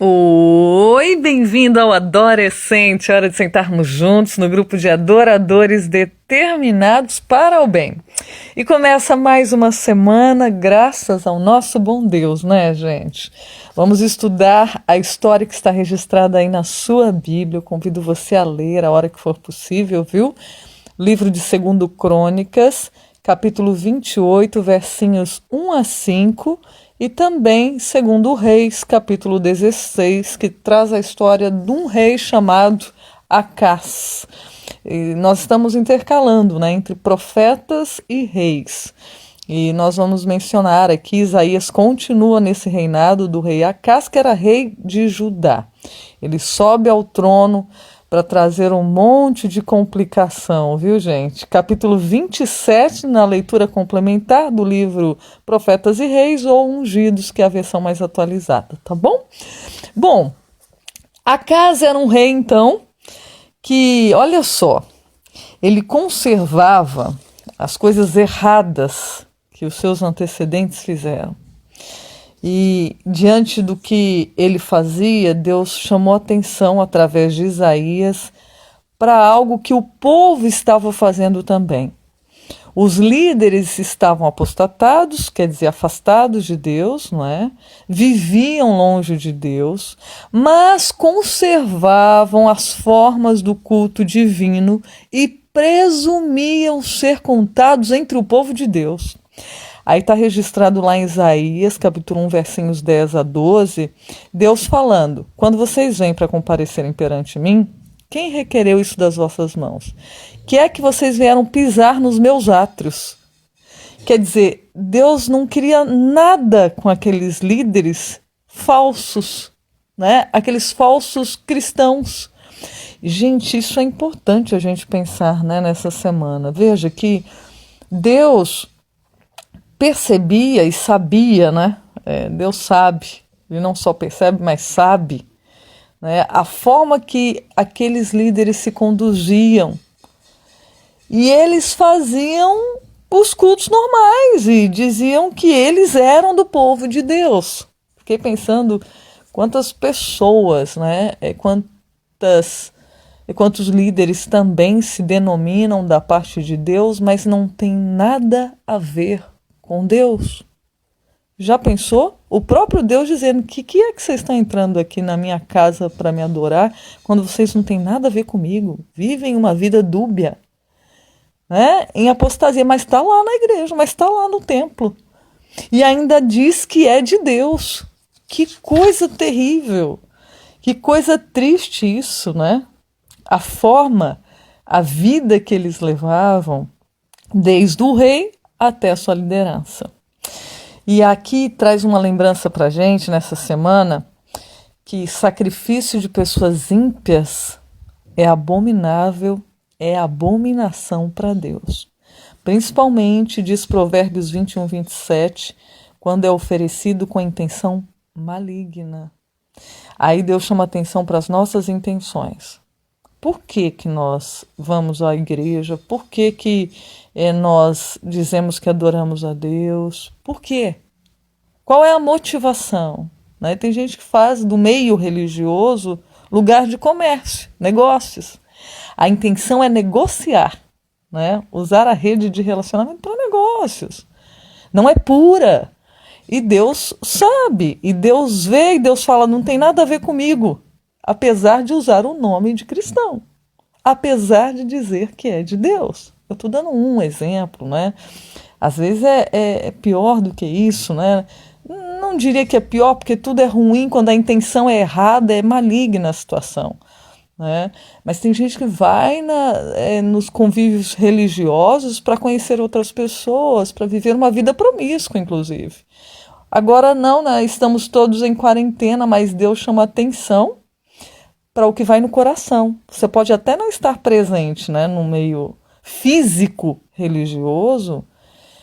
Oi, bem-vindo ao Adorescente, hora de sentarmos juntos no grupo de adoradores determinados para o bem. E começa mais uma semana, graças ao nosso bom Deus, né, gente? Vamos estudar a história que está registrada aí na sua Bíblia. Eu convido você a ler a hora que for possível, viu? Livro de 2 Crônicas, capítulo 28, versinhos 1 a 5, e também 2 Reis, capítulo 16, que traz a história de um rei chamado Acás. E nós estamos intercalando, né, entre profetas e reis. E nós vamos mencionar aqui, Isaías continua nesse reinado do rei Acás, que era rei de Judá. Ele sobe ao trono para trazer um monte de complicação, viu, gente? Capítulo 27, na leitura complementar do livro Profetas e Reis ou Ungidos, que é a versão mais atualizada, tá bom? Bom, Acás era um rei, então, que, olha só, ele conservava as coisas erradas que os seus antecedentes fizeram. E diante do que ele fazia, Deus chamou atenção através de Isaías para algo que o povo estava fazendo também. Os líderes estavam apostatados, quer dizer, afastados de Deus, não é? Viviam longe de Deus, mas conservavam as formas do culto divino e presumiam ser contados entre o povo de Deus. Aí está registrado lá em Isaías, capítulo 1, versinhos 10 a 12, Deus falando: quando vocês vêm para comparecerem perante mim, quem requereu isso das vossas mãos? Que é que vocês vieram pisar nos meus átrios? Quer dizer, Deus não queria nada com aqueles líderes falsos, né? Aqueles falsos cristãos. Gente, isso é importante a gente pensar, né, nessa semana. Veja que Deus percebia e sabia, né? Deus sabe, ele não só percebe, mas sabe, né, a forma que aqueles líderes se conduziam. E eles faziam os cultos normais e diziam que eles eram do povo de Deus. Fiquei pensando quantas pessoas, né, quantos líderes também se denominam da parte de Deus, mas não tem nada a ver com Deus. Já pensou? O próprio Deus dizendo que é que vocês estão entrando aqui na minha casa para me adorar quando vocês não têm nada a ver comigo, vivem uma vida dúbia, né? Em apostasia, mas está lá na igreja, mas está lá no templo e ainda diz que é de Deus. Que coisa terrível, que coisa triste isso, né? A forma, a vida que eles levavam, desde o rei até a sua liderança. E aqui traz uma lembrança para a gente nessa semana que sacrifício de pessoas ímpias é abominável, é abominação para Deus. Principalmente, diz Provérbios 21, 27, quando é oferecido com a intenção maligna. Aí Deus chama atenção para as nossas intenções. Por que nós vamos à igreja? Por que nós dizemos que adoramos a Deus? Por quê? Qual é a motivação? Né? Tem gente que faz do meio religioso lugar de comércio, negócios. A intenção é negociar, né? Usar a rede de relacionamento para negócios. Não é pura. E Deus sabe, e Deus vê, e Deus fala, não tem nada a ver comigo. Apesar de usar o nome de cristão, apesar de dizer que é de Deus. Eu estou dando um exemplo, né? Às vezes é pior do que isso, né? Não diria que é pior, porque tudo é ruim quando a intenção é errada, é maligna a situação, né? Mas tem gente que vai nos convívios religiosos para conhecer outras pessoas, para viver uma vida promíscua, inclusive. Agora não, né? Estamos todos em quarentena, mas Deus chama atenção para o que vai no coração. Você pode até não estar presente, né, no meio físico religioso,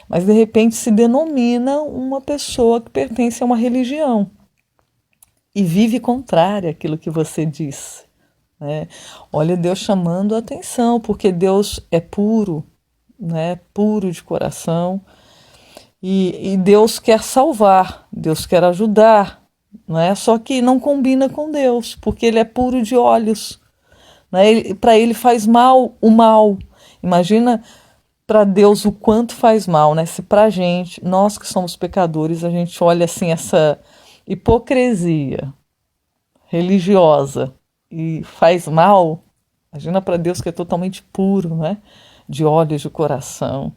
mas de repente se denomina uma pessoa que pertence a uma religião e vive contrária àquilo que você disse, né? Olha, Deus chamando a atenção, porque Deus é puro, né, puro de coração, e Deus quer salvar, Deus quer ajudar, não é? Só que não combina com Deus, porque ele é puro de olhos, né? Para ele faz mal o mal. Imagina para Deus o quanto faz mal, né? Se para a gente, nós que somos pecadores, a gente olha assim essa hipocrisia religiosa e faz mal, imagina para Deus que é totalmente puro, né? De olhos, de coração.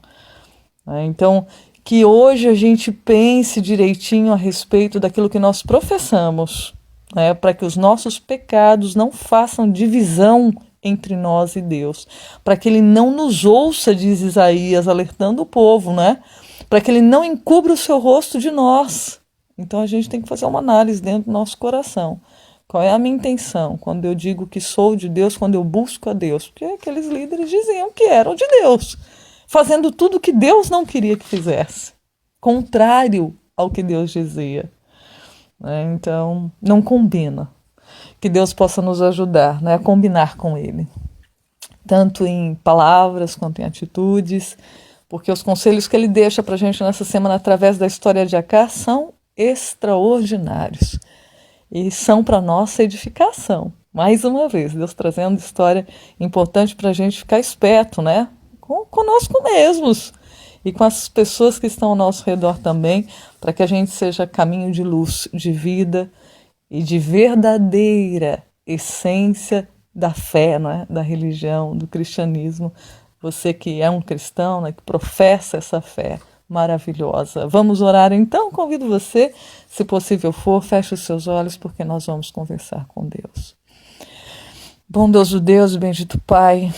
Né? Então, que hoje a gente pense direitinho a respeito daquilo que nós professamos, né? Para que os nossos pecados não façam divisão entre nós e Deus, para que ele não nos ouça, diz Isaías, alertando o povo, né? Para que ele não encubra o seu rosto de nós. Então a gente tem que fazer uma análise dentro do nosso coração. Qual é a minha intenção quando eu digo que sou de Deus, quando eu busco a Deus? Porque aqueles líderes diziam que eram de Deus, fazendo tudo que Deus não queria que fizesse, contrário ao que Deus dizia. Então, não combina. Que Deus possa nos ajudar, né, a combinar com Ele, tanto em palavras quanto em atitudes, porque os conselhos que Ele deixa para a gente nessa semana através da história de Acá são extraordinários e são para nossa edificação. Mais uma vez, Deus trazendo história importante para a gente ficar esperto, né, conosco mesmos e com as pessoas que estão ao nosso redor também, para que a gente seja caminho de luz, de vida, e de verdadeira essência da fé, não é? Da religião, do cristianismo. Você que é um cristão, né? Que professa essa fé maravilhosa. Vamos orar então? Convido você, se possível for, feche os seus olhos, porque nós vamos conversar com Deus. Bondoso Deus, bendito Pai,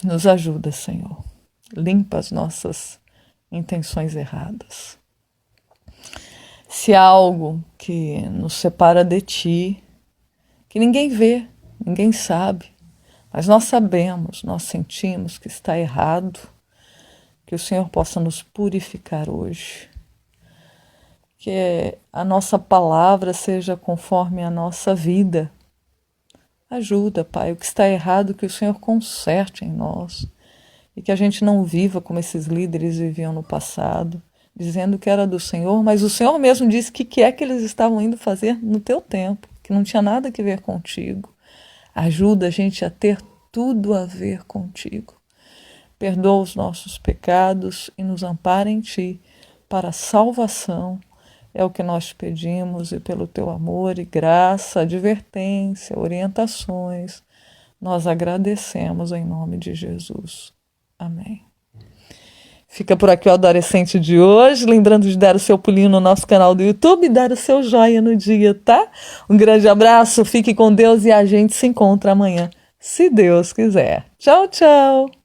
nos ajuda, Senhor. Limpa as nossas intenções erradas. Se há algo que nos separa de Ti, que ninguém vê, ninguém sabe, mas nós sabemos, nós sentimos que está errado, que o Senhor possa nos purificar hoje. Que a nossa palavra seja conforme a nossa vida. Ajuda, Pai, o que está errado, que o Senhor conserte em nós. E que a gente não viva como esses líderes viviam no passado, dizendo que era do Senhor, mas o Senhor mesmo disse que é que eles estavam indo fazer no teu tempo, que não tinha nada a ver contigo. Ajuda a gente a ter tudo a ver contigo. Perdoa os nossos pecados e nos ampara em Ti para a salvação. É o que nós pedimos e pelo Teu amor e graça, advertência, orientações, nós agradecemos em nome de Jesus. Amém. Fica por aqui o Adolescente de hoje, lembrando de dar o seu pulinho no nosso canal do YouTube e dar o seu joinha no dia, tá? Um grande abraço, fique com Deus e a gente se encontra amanhã, se Deus quiser. Tchau, tchau!